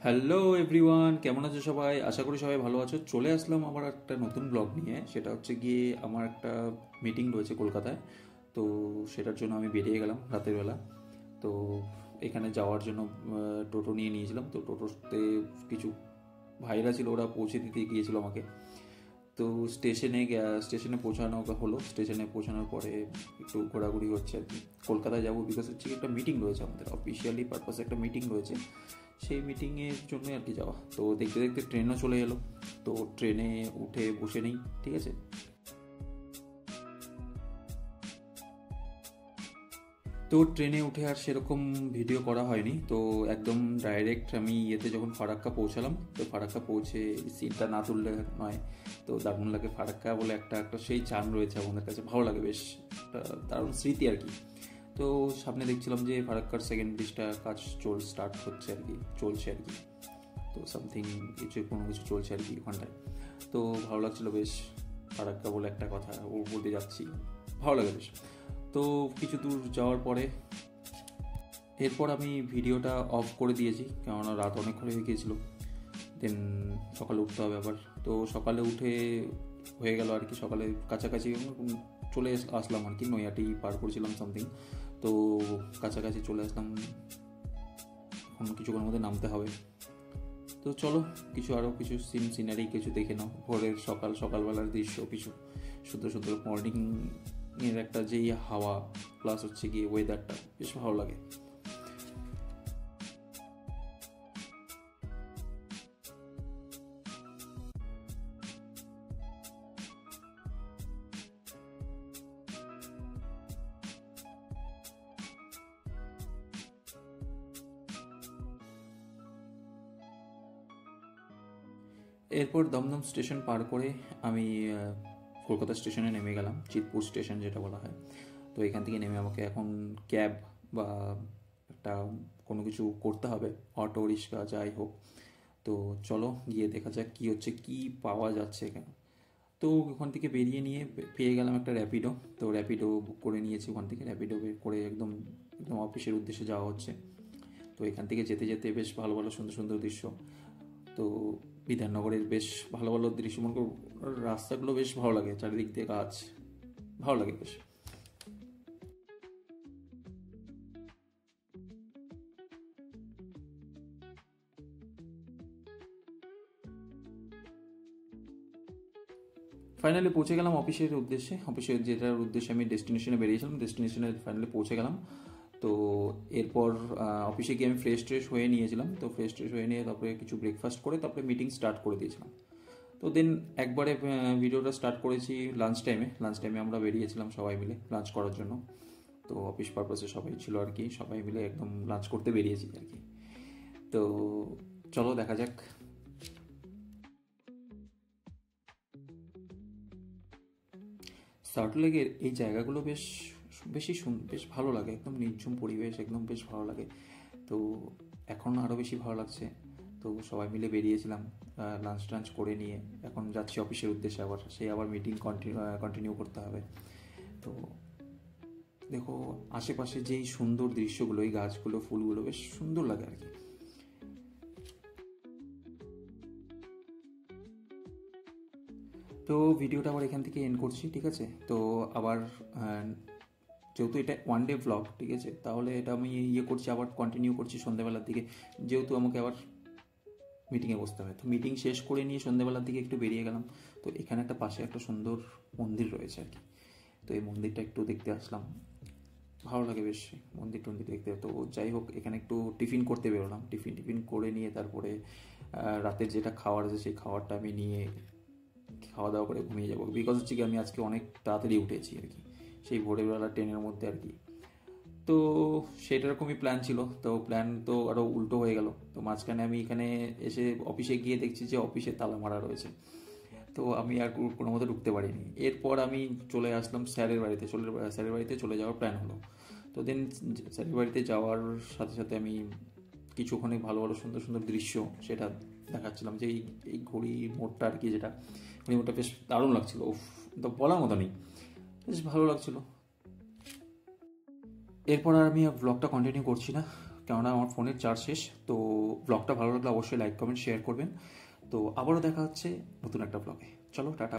Hello everyone, কেমন আছো সবাই? আশা করি সবাই ভালো আছো। চলে আসলাম আবার একটা নতুন ব্লগ নিয়ে। সেটা হচ্ছে গিয়ে আমার একটা মিটিং রয়েছে কলকাতায়। তো সেটার জন্য আমি বেরিয়ে গেলাম রাতের বেলা। তো এখানে যাওয়ার জন্য টোটো নিয়ে নিয়েছিলাম। তো টোটোতে কিছু ভাইরা ছিল, ওরা পৌঁছে দিতে গিয়েছিল আমাকে। তো স্টেশনে পৌঁছানো হলো। স্টেশনে পৌঁছানোর পরে একটু ঘোরাঘুরি হচ্ছে আর কি। কলকাতায় যাবো বিকজ হচ্ছে কি একটা মিটিং রয়েছে, আমাদের অফিসিয়ালি পারপাসে একটা মিটিং রয়েছে। সেই মিটিংয়ের জন্যই আর কি যাওয়া। তো দেখতে দেখতে ট্রেনও চলে এলো। তো ট্রেনে উঠে বসে নেই, ঠিক আছে। তো ট্রেনে উঠে আর সেরকম ভিডিও করা হয়নি। তো একদম ডাইরেক্ট আমি ইয়েতে যখন ফারাক্কা পৌঁছালাম, তো ফারাক্কা পৌঁছে সিনটা না তুললে নয়। তো দারুণ লাগে। ফারাক্কা বলে একটা একটা সেই চান রয়েছে আমাদের কাছে, ভালো লাগে বেশ। একটা দারুণ স্মৃতি আর কি। তো সামনে দেখছিলাম যে ফারাক্কার সেকেন্ড ব্রিজটা কাজ স্টার্ট হচ্ছে আর কি, চলছে আর কি। তো সামথিং কোনো কিছু চলছে আর কি ওখানটায়। তো ভালো লাগছিলো বেশ। ফারাক্কা বলে একটা কথা, ওর বলতে যাচ্ছি, ভালো লাগে বেশ। তো কিছু দূর যাওয়ার পরে এরপর আমি ভিডিওটা অফ করে দিয়েছি, কেননা রাত অনেক হয়ে গিয়েছিলো। দেন সকালে উঠতে হবে আবার। তো সকালে উঠে হয়ে গেল আর কি, সকালে কাছাকাছি চলে আসলাম আর কি। নৈহাটি পার করছিলাম সামথিং। তো কাছাকাছি চলে আসলাম, এখন কিছুক্ষণের মধ্যে নামতে হবে। তো চলো আরও কিছু সিনারি কিছু দেখে নাও। ভোরের সকালবেলার দৃশ্য, কিছু সুন্দর সুন্দর মর্নিংয়ের একটা যেই হাওয়া, প্লাস হচ্ছে গিয়ে ওয়েদারটা বেশ ভালো লাগে। এরপর দমদম স্টেশন পার করে আমি কলকাতা স্টেশনে নেমে গেলাম, চিতপুর স্টেশন যেটা বলা হয়। তো এখান থেকে নেমে আমাকে এখন ক্যাব বা একটা কোনো কিছু করতে হবে, অটো রিক্সা যাই হোক। তো চলো গিয়ে দেখা যাক কী হচ্ছে, কী পাওয়া যাচ্ছে এখানে। তো ওখান থেকে বেরিয়ে নিয়ে পেয়ে গেলাম একটা র্যাপিডো। তো র্যাপিডো বুক করে নিয়েছি। ওখান থেকে র্যাপিডো বের করে একদম একদম অফিসের উদ্দেশ্যে যাওয়া হচ্ছে। তো এখান থেকে যেতে যেতে বেশ ভালো ভালো সুন্দর সুন্দর দৃশ্য। তো বিধাননগরের বেশ ভালো ভালো দৃশ্য, মনে করো রাস্তাগুলো বেশ ভালো লাগে, চারিদিক দিয়ে গাছ, ভালো লাগে বেশ। ফাইনালি পৌঁছে গেলাম অফিসের যেটার উদ্দেশ্যে আমি ডেস্টিনেশনে বেরিয়েছিলাম, ডেস্টিনেশনে ফাইনালি পৌঁছে গেলাম। তো এরপর অফিসে গিয়ে আমি ফ্রেশ হয়ে নিয়েছিলাম। তো ফ্রেশ হয়ে নিয়ে তারপরে কিছু ব্রেকফাস্ট করে তারপরে মিটিং স্টার্ট করে দিয়েছিলাম। তো দেন একবারে ভিডিওটা স্টার্ট করেছি লাঞ্চ টাইমে আমরা বেরিয়েছিলাম সবাই মিলে লাঞ্চ করার জন্য। তো অফিস পারপাসে সবাই ছিল আর কি, সবাই মিলে একদম লাঞ্চ করতে বেরিয়েছি আর কি। তো চলো দেখা যাক। সল্টলেকের এই জায়গাগুলো বেশ ভালো লাগে, একদম নির্ঝুম পরিবেশ, একদম বেশ ভালো লাগে। তো এখন আরও বেশি ভালো লাগছে। তো সবাই মিলে বেরিয়েছিলাম লাঞ্চ করে নিয়ে। এখন যাচ্ছি অফিসের উদ্দেশ্যে, আবার মিটিং কন্টিনিউ করতে হবে। তো দেখো আশেপাশে যেই সুন্দর দৃশ্যগুলো, এই গাছগুলো, ফুলগুলো বেশ সুন্দর লাগে আর কি। তো ভিডিওটা আবার এখান থেকে এন্ড করছি, ঠিক আছে। তো আবার যেহেতু এটা ওয়ান ডে ব্লগ, ঠিক আছে, তাহলে এটা আমি করছি, আবার কন্টিনিউ করছি সন্ধ্যাবেলার দিকে। যেহেতু আমাকে আবার মিটিংয়ে বসতে হয়, তো মিটিং শেষ করে নিয়ে সন্ধ্যাবেলার দিকে একটু বেরিয়ে গেলাম। তো এখানে একটা পাশে একটা সুন্দর মন্দির রয়েছে আর কি। তো এই মন্দিরটা একটু দেখতে আসলাম, ভালো লাগে বেশ টন্দির দেখতে। তো যাই হোক, এখানে একটু টিফিন করতে বেরোলাম। টিফিন করে নিয়ে তারপরে রাতের যেটা খাওয়ার আছে সেই খাবারটা আমি নিয়ে খাওয়া দাওয়া করে ঘুমিয়ে যাবো। বিকজ হচ্ছে কি আমি আজকে অনেক তাড়াতাড়ি উঠেছি আর কি, সেই ভোরবেলা ট্রেনের মধ্যে আর কি। তো সেটারকমই প্ল্যান ছিল। তো প্ল্যান তো আরও উল্টো হয়ে গেল। তো মাঝখানে আমি এখানে এসে অফিসে গিয়ে দেখছি যে অফিসে তালা মারা রয়েছে। তো আমি আর কোনো মতো ঢুকতে পারিনি। এরপর আমি চলে আসলাম স্যারের বাড়িতে চলে যাওয়ার প্ল্যান হলো। তো দেন স্যারের বাড়িতে যাওয়ার সাথে সাথে আমি কিছুক্ষণে ভালো ভালো সুন্দর সুন্দর দৃশ্য সেটা দেখাচ্ছিলাম, যে এই ঘড়ি মোড়টা আর কি, যেটা ঘড়ি মোড়টা বেশ দারুণ লাগছিল। উফ, তো বলার মতো নেই, বেশ ভালো লাগছিল। এরপর আর আমি ব্লগটা কন্টিনিউ করছি না। কেননা আমার ফোনের চার্জ শেষ। তো ব্লগটা ভালো লাগলে অবশ্যই লাইক কমেন্ট শেয়ার করবেন। তো আবারও দেখা হচ্ছে নতুন একটা ব্লগে। চলো টাটা।